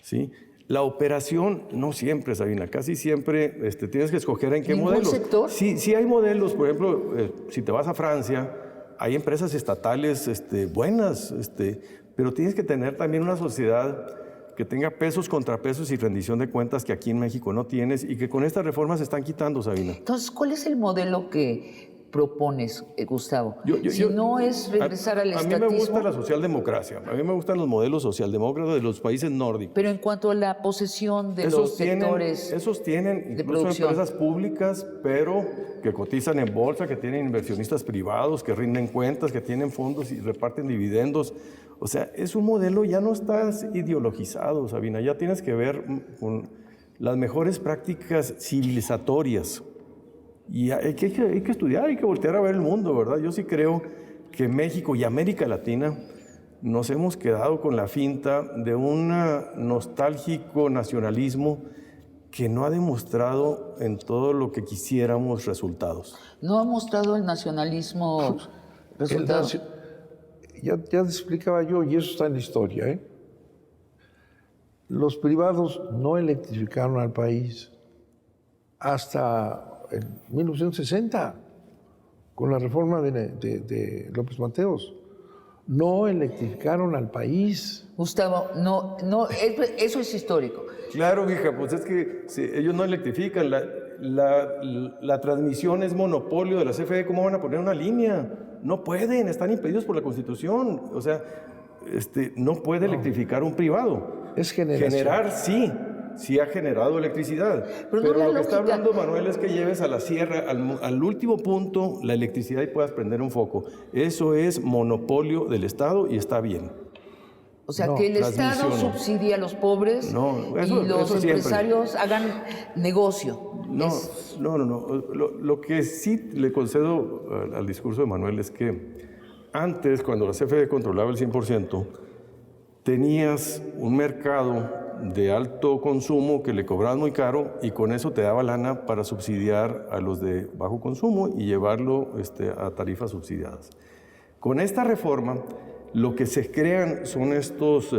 ¿sí? La operación no siempre, Sabina, casi siempre tienes que escoger en qué modelos. ¿Sector? Sí hay modelos, por ejemplo, si te vas a Francia, hay empresas estatales buenas, pero tienes que tener también una sociedad que tenga pesos, contrapesos y rendición de cuentas, que aquí en México no tienes, y que con estas reformas se están quitando, Sabina. Entonces, ¿cuál es el modelo que propones, Gustavo? Si no es regresar al estatismo... A mí me gusta la socialdemocracia, a mí me gustan los modelos socialdemócratas de los países nórdicos. Pero en cuanto a la posesión de los sectores esos tienen de incluso producción, empresas públicas, pero que cotizan en bolsa, que tienen inversionistas privados, que rinden cuentas, que tienen fondos y reparten dividendos. O sea, es un modelo, ya no estás ideologizado, Sabina, ya tienes que ver con las mejores prácticas civilizatorias. Y hay que estudiar, hay que voltear a ver el mundo, ¿verdad? Yo sí creo que México y América Latina nos hemos quedado con la finta de un nostálgico nacionalismo que no ha demostrado en todo lo que quisiéramos resultados. ¿No ha mostrado el nacionalismo resultados? Ya te explicaba yo, y eso está en la historia, ¿eh? Los privados no electrificaron al país hasta en 1960, con la reforma de López Mateos. No electrificaron al país. Gustavo, no, eso es histórico. Claro, hija, pues es que ellos no electrifican. La transmisión es monopolio de la CFE. ¿Cómo van a poner una línea? No pueden, están impedidos por la Constitución. O sea, no puede electrificar un privado. Es generación. Generar, sí ha generado electricidad. Pero no lo que está hablando Manuel es que lleves a la sierra, al último punto, la electricidad y puedas prender un foco. Eso es monopolio del Estado y está bien. O sea, que el Estado subsidie a los pobres y los empresarios hagan negocio. No. Lo que sí le concedo al discurso de Manuel es que antes, cuando la CFE controlaba el 100%, tenías un mercado de alto consumo que le cobraban muy caro y con eso te daba lana para subsidiar a los de bajo consumo y llevarlo a tarifas subsidiadas. Con esta reforma, lo que se crean son estos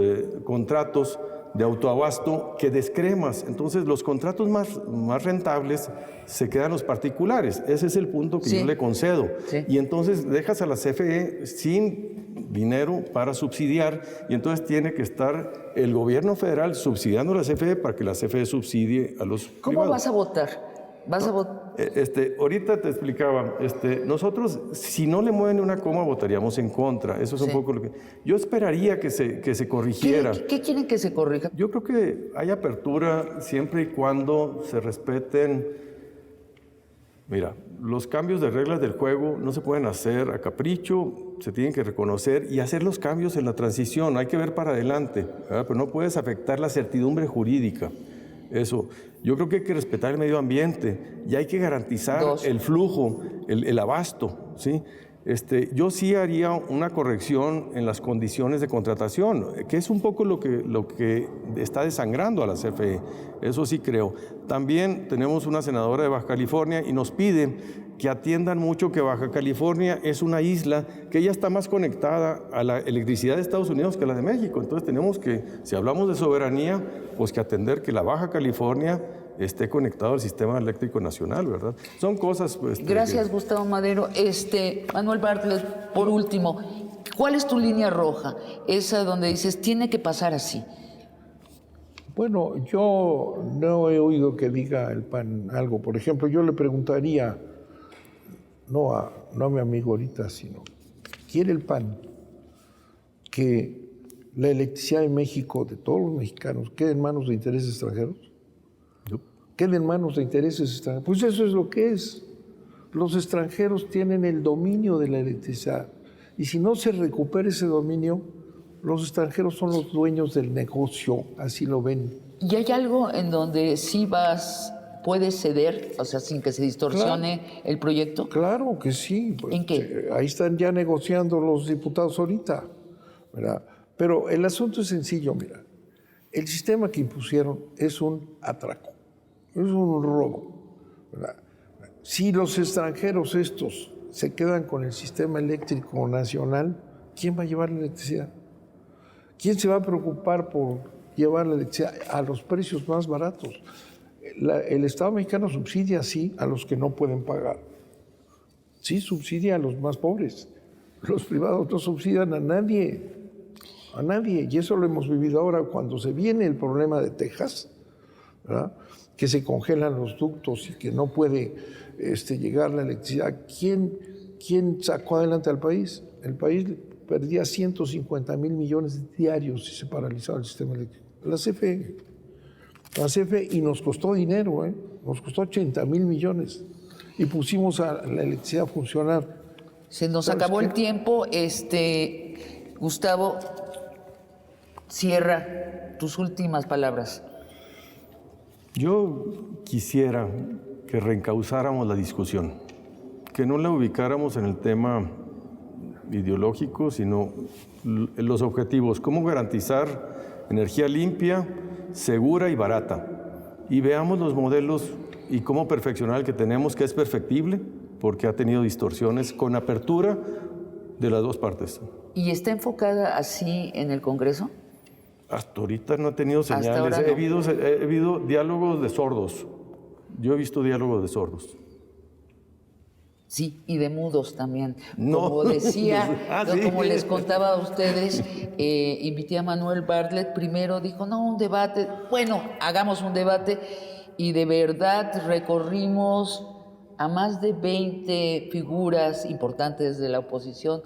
contratos de autoabasto que descremas. Entonces, los contratos más rentables se quedan los particulares. Ese es el punto que yo le concedo. Sí. Y entonces dejas a la CFE sin dinero para subsidiar, y entonces tiene que estar el gobierno federal subsidiando a la CFE para que la CFE subsidie a los ¿Cómo privados. vas a votar? ¿Vas a votar? Ahorita te explicaba, nosotros si no le mueven una coma votaríamos en contra. Eso es un poco lo que... Yo esperaría que se corrigiera. ¿Qué quieren que se corrija? Yo creo que hay apertura siempre y cuando se respeten. Mira, los cambios de reglas del juego no se pueden hacer a capricho, se tienen que reconocer y hacer los cambios en la transición. Hay que ver para adelante, ¿verdad? Pero no puedes afectar la certidumbre jurídica. Eso. Yo creo que hay que respetar el medio ambiente y hay que garantizar el flujo, el abasto, ¿sí? Yo sí haría una corrección en las condiciones de contratación, que es un poco lo que está desangrando a la CFE. Eso sí creo. También tenemos una senadora de Baja California y nos pide que atiendan mucho que Baja California es una isla que ya está más conectada a la electricidad de Estados Unidos que a la de México. Entonces tenemos que, si hablamos de soberanía, pues que atender que la Baja California esté conectado al sistema eléctrico nacional, ¿verdad? Son cosas... Gracias, Gustavo Madero. Manuel Bartlett, por último, ¿cuál es tu línea roja? Esa donde dices, tiene que pasar así. Bueno, yo no he oído que diga el PAN algo. Por ejemplo, yo le preguntaría, no a mi amigo ahorita, sino, ¿quiere el PAN que la electricidad de México, de todos los mexicanos, quede en manos de intereses extranjeros? Queden en manos de intereses extranjeros. Pues eso es lo que es. Los extranjeros tienen el dominio de la electricidad. Y si no se recupera ese dominio, los extranjeros son los dueños del negocio, así lo ven. ¿Y hay algo en donde sí puedes ceder, o sea, sin que se distorsione el proyecto? Claro que sí. Pues, ¿en qué? Ahí están ya negociando los diputados ahorita, ¿verdad? Pero el asunto es sencillo, mira. El sistema que impusieron es un atraco. Es un robo, ¿verdad? Si los extranjeros estos se quedan con el sistema eléctrico nacional, ¿quién va a llevar la electricidad? ¿Quién se va a preocupar por llevar la electricidad a los precios más baratos? El Estado mexicano subsidia, sí, a los que no pueden pagar. Sí, subsidia a los más pobres. Los privados no subsidian a nadie. A nadie. Y eso lo hemos vivido ahora cuando se viene el problema de Texas, ¿verdad? Que se congelan los ductos y que no puede llegar la electricidad. ¿Quién sacó adelante al país? El país perdía 150,000 millones diarios si se paralizaba el sistema eléctrico. La CFE. La CFE, y nos costó dinero, nos costó 80,000 millones. Y pusimos a la electricidad a funcionar. Se nos acabó el tiempo. Gustavo, cierra tus últimas palabras. Yo quisiera que reencauzáramos la discusión, que no la ubicáramos en el tema ideológico, sino en los objetivos, cómo garantizar energía limpia, segura y barata. Y veamos los modelos y cómo perfeccionar el que tenemos, que es perfectible, porque ha tenido distorsiones, con apertura de las dos partes. ¿Y está enfocada así en el Congreso? Hasta ahorita no he tenido señales. Ahora no. He habido diálogos de sordos. Yo he visto diálogos de sordos. Sí, y de mudos también. No. Como decía, sí. como les contaba a ustedes, invité a Manuel Bartlett. Primero dijo, no, un debate. Bueno, hagamos un debate. Y de verdad recorrimos a más de 20 figuras importantes de la oposición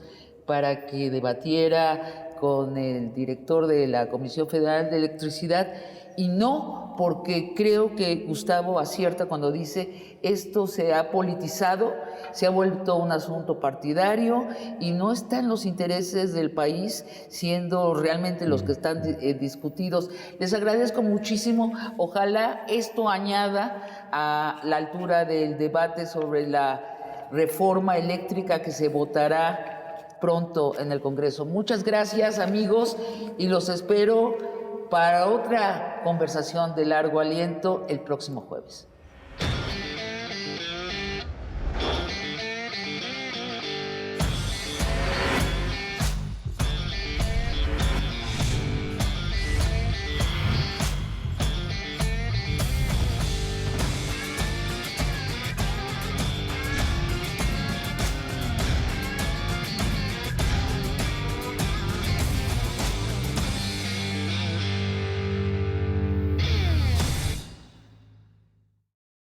para que debatiera con el director de la Comisión Federal de Electricidad, y no porque creo que Gustavo acierta cuando dice esto se ha politizado, se ha vuelto un asunto partidario y no está en los intereses del país siendo realmente los que están discutidos. Les agradezco muchísimo. Ojalá esto añada a la altura del debate sobre la reforma eléctrica que se votará pronto en el Congreso. Muchas gracias, amigos, y los espero para otra conversación de largo aliento el próximo jueves.